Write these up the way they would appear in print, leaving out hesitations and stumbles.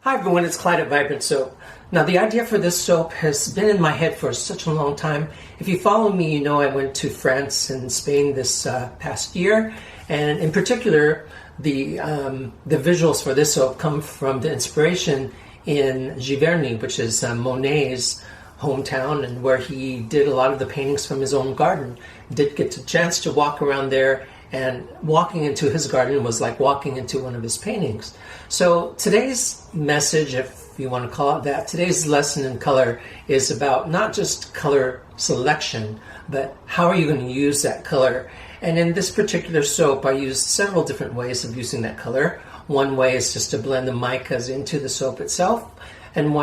Hi everyone, it's Clyde at Vibrant Soap. Now the idea for this soap has been in my head for such a long time. If you follow me, you know I went to France and Spain this past year, and in particular the visuals for this soap come from the inspiration in Giverny, which is Monet's hometown, and where he did a lot of the paintings from his own garden. Did get a chance to walk around there, and walking into his garden was like walking into one of his paintings. So today's message, if you want to call it that, today's lesson in color is about not just color selection, but how are you going to use that color. And in this particular soap, I used several different ways of using that color. One way is just to blend the micas into the soap itself. And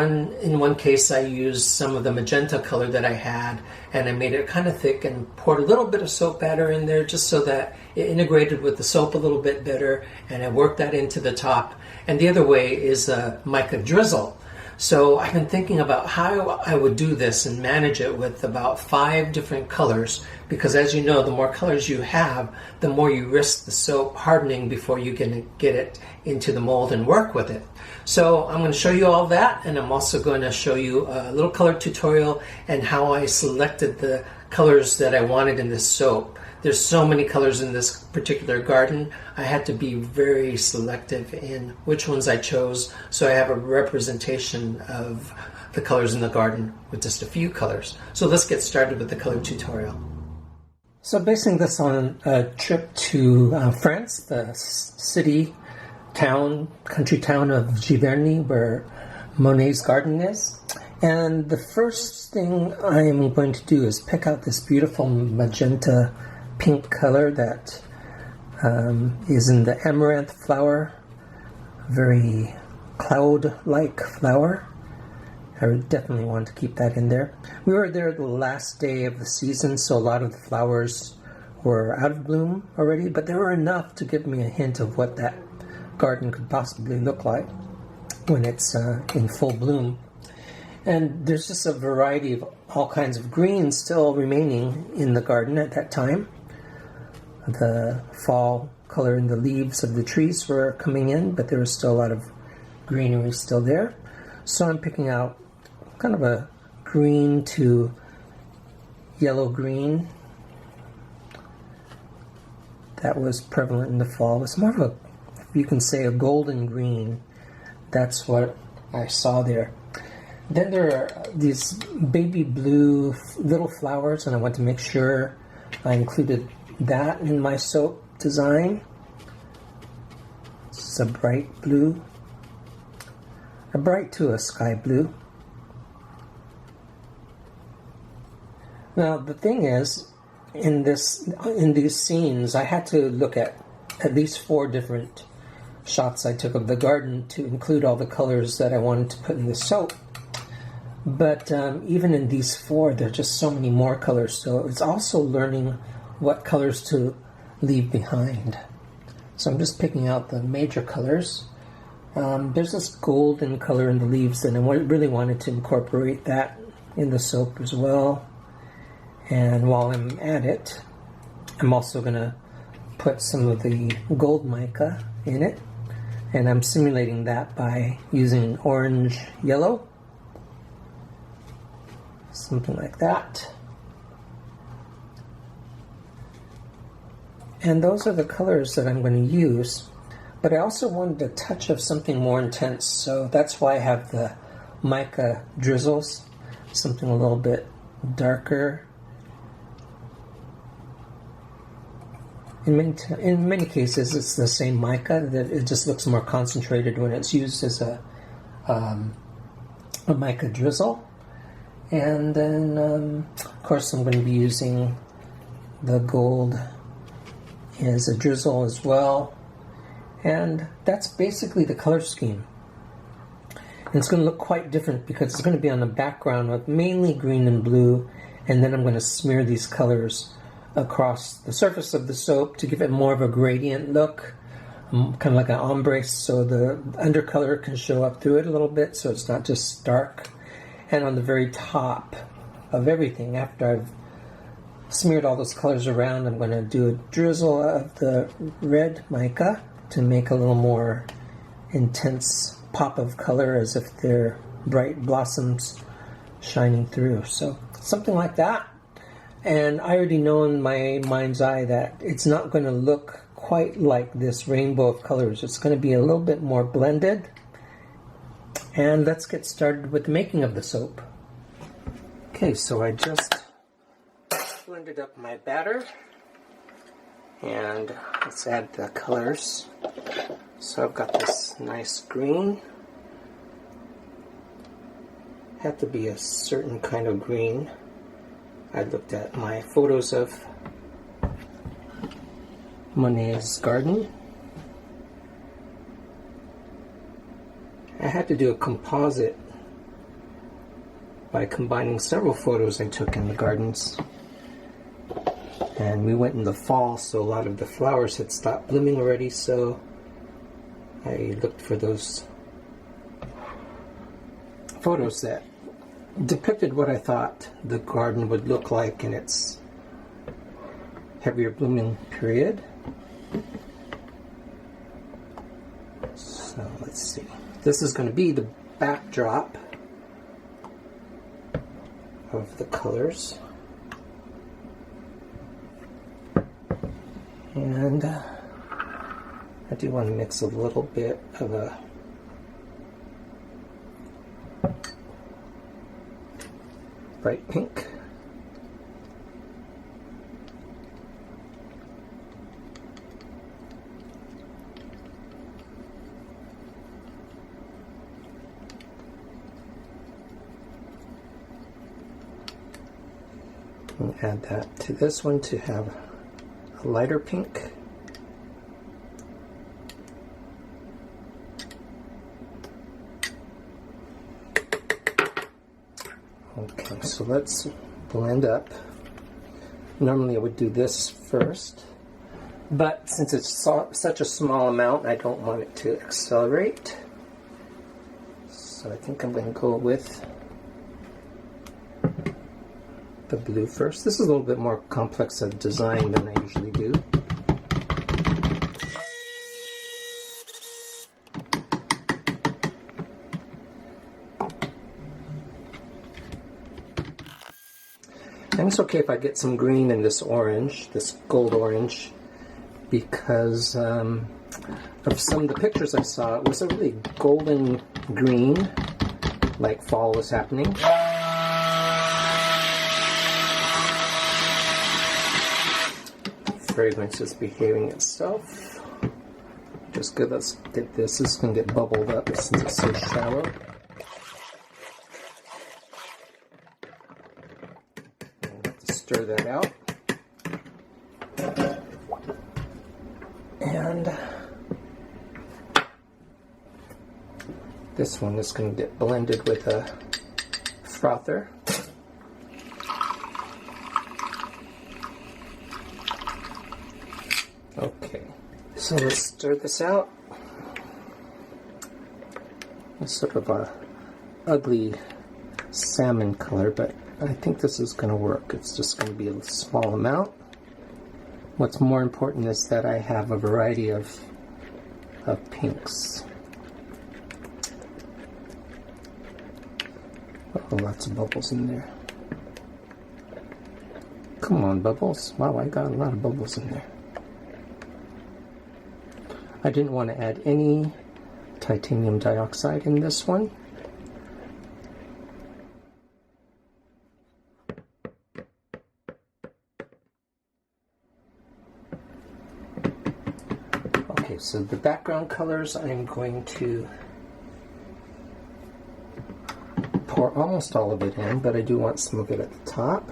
in one case, I used some of the magenta color that I had, and I made it kind of thick and poured a little bit of soap batter in there just so that it integrated with the soap a little bit better, and I worked that into the top. And the other way is a mica drizzle. So I've been thinking about how I would do this and manage it with about 5 different colors, because as you know, the more colors you have, the more you risk the soap hardening before you can get it into the mold and work with it. So I'm going to show you all that, and I'm also going to show you a little color tutorial and how I selected the colors that I wanted in this soap. There's so many colors in this particular garden. I had to be very selective in which ones I chose, so I have a representation of the colors in the garden with just a few colors. So let's get started with the color tutorial. So basing this on a trip to France, the country town of Giverny, where Monet's garden is. And the first thing I am going to do is pick out this beautiful magenta pink color that is in the amaranth flower, very cloud-like flower. I would definitely want to keep that in there. We were there the last day of the season, so a lot of the flowers were out of bloom already, but there were enough to give me a hint of what that garden could possibly look like when it's in full bloom. And there's just a variety of all kinds of greens still remaining in the garden at that time. The fall color in the leaves of the trees were coming in, but there was still a lot of greenery still there. So I'm picking out kind of a green to yellow-green that was prevalent in the fall. It was more of a, you can say, a golden green. That's what I saw there. Then there are these baby blue little flowers, and I want to make sure I included that in my soap design. It's a bright blue, a bright to a sky blue. Now the thing is, in these scenes, I had to look at least 4 different shots I took of the garden to include all the colors that I wanted to put in the soap. But even in these 4, there are just so many more colors. So it's also learning what colors to leave behind. So I'm just picking out the major colors. There's this golden color in the leaves, and I really wanted to incorporate that in the soap as well. And while I'm at it, I'm also going to put some of the gold mica in it. And I'm simulating that by using orange yellow. Something like that. And those are the colors that I'm going to use. But I also wanted a touch of something more intense, so that's why I have the mica drizzles, something a little bit darker. In many cases, it's the same mica, that it just looks more concentrated when it's used as a mica drizzle. And then, of course, I'm going to be using the gold as a drizzle as well. And that's basically the color scheme. And it's going to look quite different because it's going to be on a background of mainly green and blue, and then I'm going to smear these colors across the surface of the soap to give it more of a gradient look, kind of like an ombre, so the undercolor can show up through it a little bit, so it's not just stark. And on the very top of everything, after I've smeared all those colors around, I'm going to do a drizzle of the red mica to make a little more intense pop of color as if they're bright blossoms shining through. So something like that. And I already know in my mind's eye that it's not going to look quite like this rainbow of colors. It's going to be a little bit more blended. And let's get started with the making of the soap. Okay, so I just blended up my batter. And let's add the colors. So I've got this nice green. Have to be a certain kind of green. I looked at my photos of Monet's garden. I had to do a composite by combining several photos I took in the gardens. And we went in the fall, so a lot of the flowers had stopped blooming already, so I looked for those photos that depicted what I thought the garden would look like in its heavier blooming period. So let's see. This is going to be the backdrop of the colors. And I do want to mix a little bit of a bright pink. And add that to this one to have a lighter pink. Okay, so let's blend up. Normally I would do this first, but since it's such a small amount, I don't want it to accelerate. So I think I'm going to go with the blue first. This is a little bit more complex of design than I usually do. And it's okay if I get some green in this orange, this gold orange, because of some of the pictures I saw, it was a really golden green, like fall was happening. Fragrance is behaving itself. Just good, let's get this. This is going to get bubbled up since it's so shallow. Stir that out. And this one is going to get blended with a frother. Okay, so let's stir this out. It's sort of a ugly salmon color, but I think this is going to work. It's just going to be a small amount. What's more important is that I have a variety of pinks. Oh, lots of bubbles in there. Come on, bubbles. Wow, I got a lot of bubbles in there. I didn't want to add any titanium dioxide in this one. Okay, so the background colors, I'm going to pour almost all of it in, but I do want some of it at the top.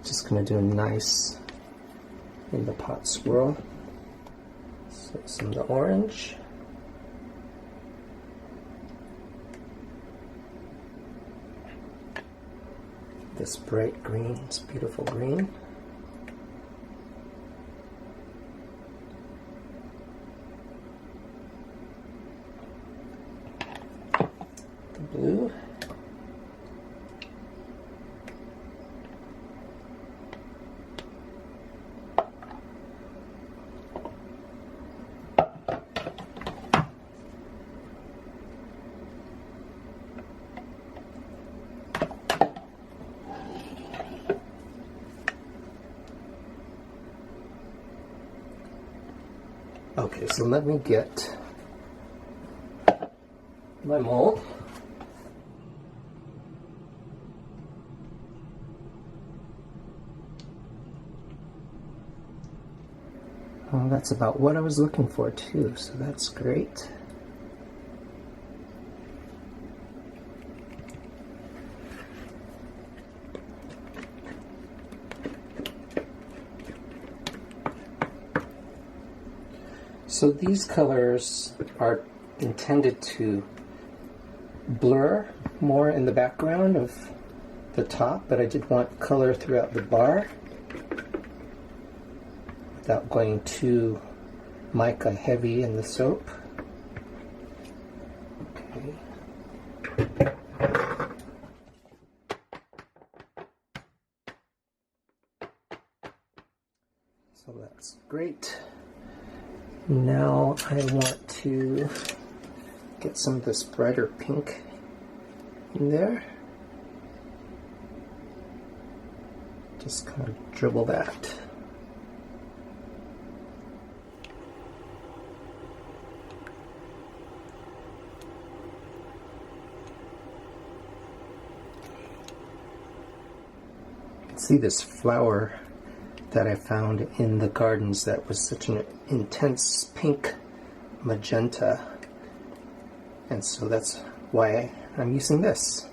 Just going to do a nice in the pot swirl. So some of the orange. This bright green, this beautiful green. The blue. Okay, so let me get my mold. Well, that's about what I was looking for too, so that's great. So these colors are intended to blur more in the background of the top, but I did want color throughout the bar without going too mica heavy in the soap. Okay. So that's great. Now I want to get some of this brighter pink in there. Just kind of dribble that. See this flower that I found in the gardens that was such an intense pink magenta, and so that's why I'm using this.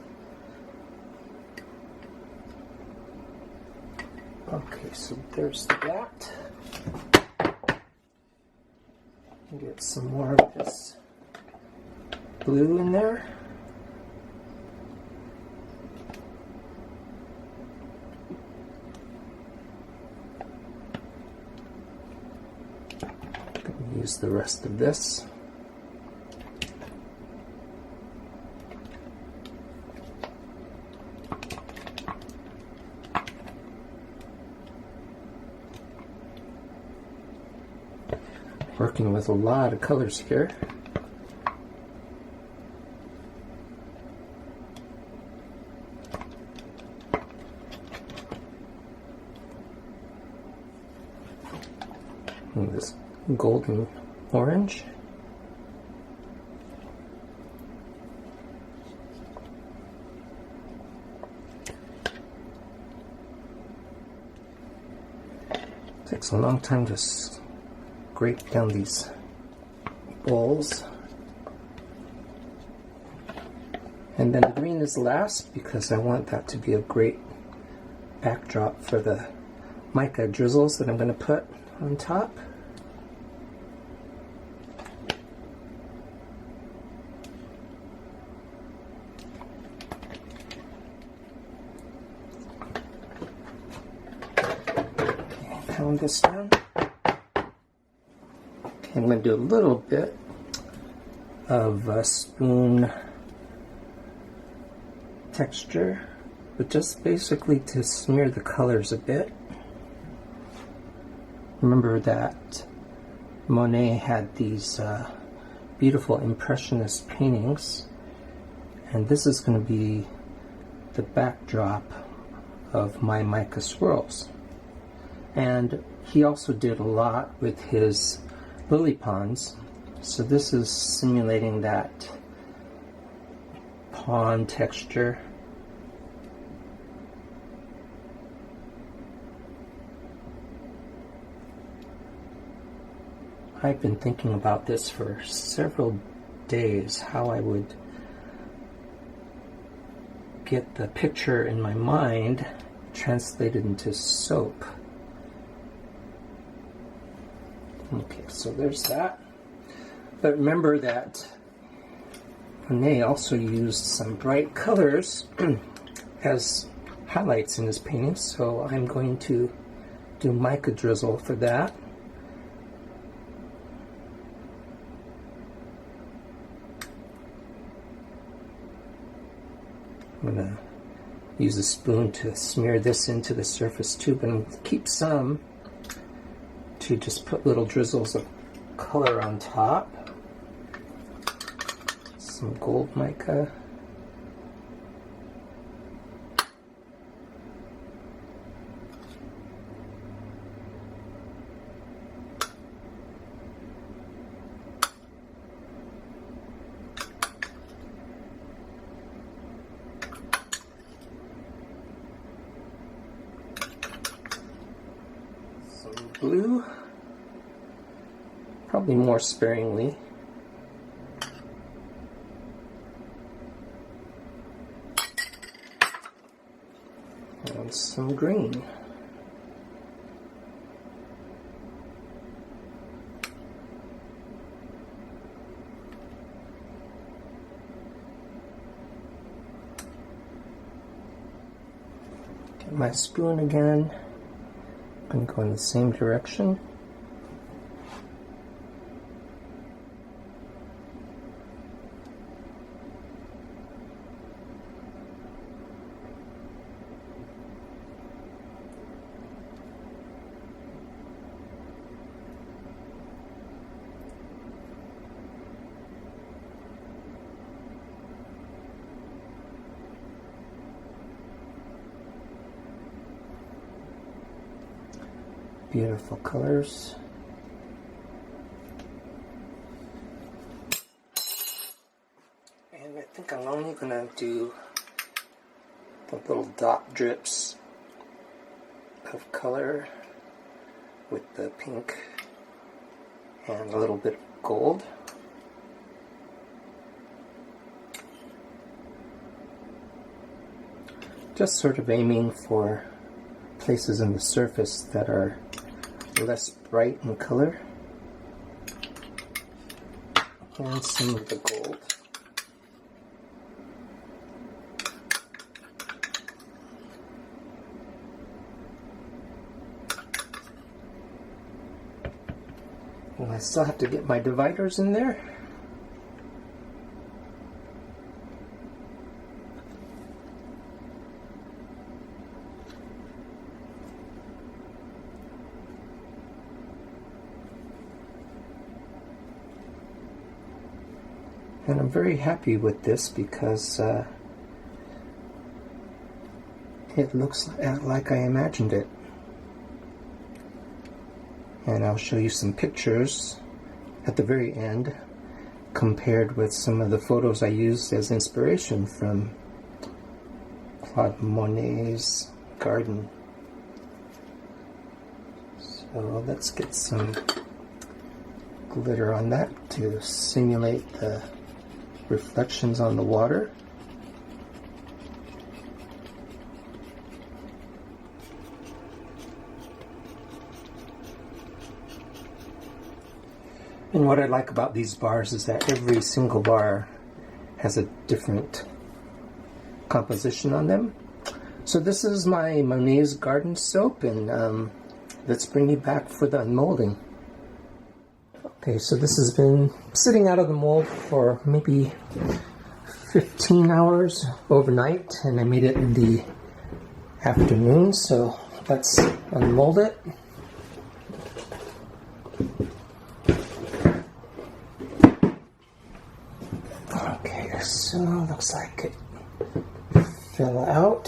Okay, so there's that. Get some more of this blue in there. Use the rest of this. Working with a lot of colors here. And this golden orange. Takes a long time to scrape down these bowls. And then the green is last because I want that to be a great backdrop for the mica drizzles that I'm going to put on top. Pound this down. Okay, I'm going to do a little bit of a spoon texture, but just basically to smear the colors a bit. Remember that Monet had these beautiful impressionist paintings, and this is going to be the backdrop of my mica swirls. And he also did a lot with his lily ponds, so this is simulating that pond texture. I've been thinking about this for several days, how I would get the picture in my mind translated into soap. Okay, so there's that. But remember that Monet also used some bright colors as highlights in his paintings, so I'm going to do mica drizzle for that. I'm going to use a spoon to smear this into the surface too, but I'm going to keep some to just put little drizzles of color on top. Some gold mica. Some blue, probably more sparingly. And some green. Get my spoon again. I'm going to go in the same direction. Beautiful colors. And I think I'm only going to do the little dot drips of color with the pink and a little bit of gold. Just sort of aiming for places in the surface that are less bright in color, and some of the gold. And I still have to get my dividers in there. And I'm very happy with this because it looks like I imagined it. And I'll show you some pictures at the very end compared with some of the photos I used as inspiration from Claude Monet's garden. So let's get some glitter on that to simulate the reflections on the water. And what I like about these bars is that every single bar has a different composition on them. So this is my Monet's garden soap, and let's bring you back for the unmolding. Okay, so this has been sitting out of the mold for maybe 15 hours overnight, and I made it in the afternoon, so let's unmold it. Okay, so looks like it fell out.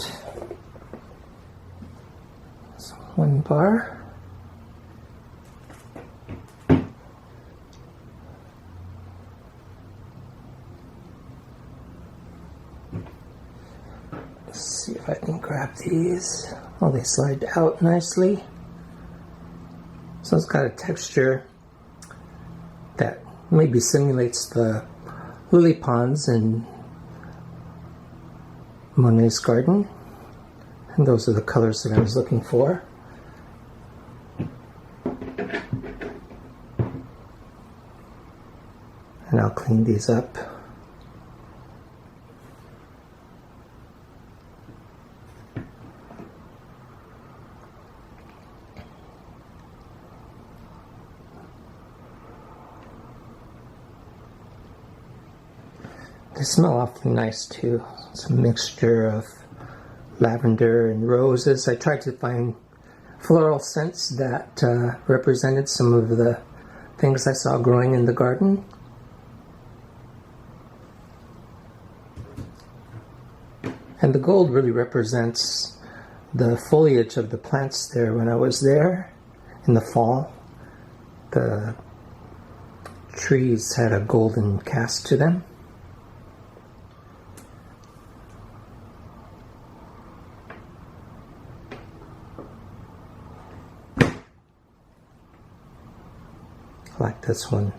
So one bar. Let's see if I can grab these. Oh, they slide out nicely. So it's got a texture that maybe simulates the lily ponds in Monet's garden. And those are the colors that I was looking for. And I'll clean these up. They smell awfully nice too. It's a mixture of lavender and roses. I tried to find floral scents that represented some of the things I saw growing in the garden. And the gold really represents the foliage of the plants there when I was there in the fall. The trees had a golden cast to them. like this one.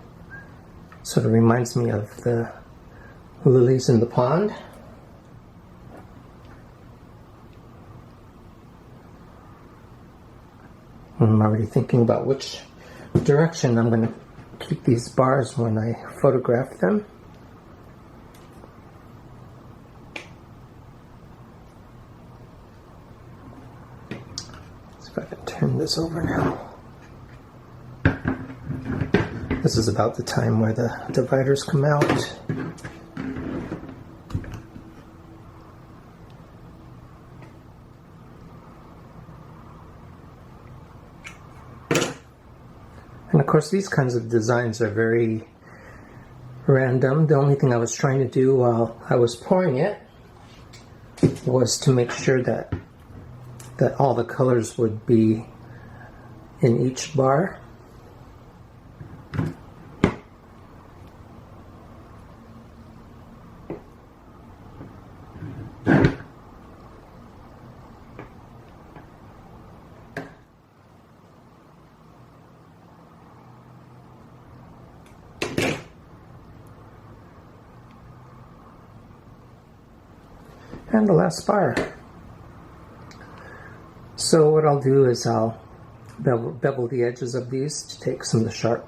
Sort of reminds me of the lilies in the pond. I'm already thinking about which direction I'm going to keep these bars when I photograph them. Let's see if I can turn this over now. This is about the time where the dividers come out. And of course, these kinds of designs are very random. The only thing I was trying to do while I was pouring it was to make sure that all the colors would be in each bar. And the last bar. So what I'll do is I'll bevel the edges of these to take some of the sharp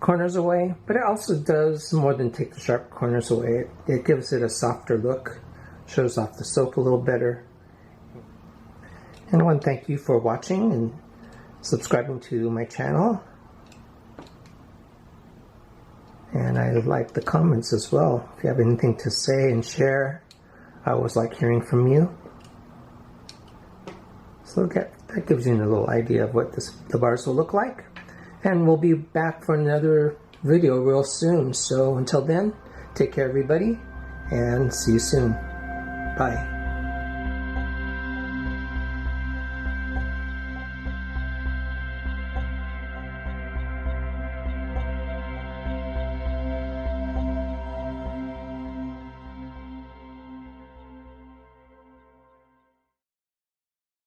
corners away, but it also does more than take the sharp corners away. It gives it a softer look, shows off the soap a little better. And I want to thank you for watching and subscribing to my channel. And I like the comments as well. If you have anything to say and share, I always like hearing from you. So that gives you a little idea of what the bars will look like. And we'll be back for another video real soon. So until then, take care everybody, and see you soon. Bye.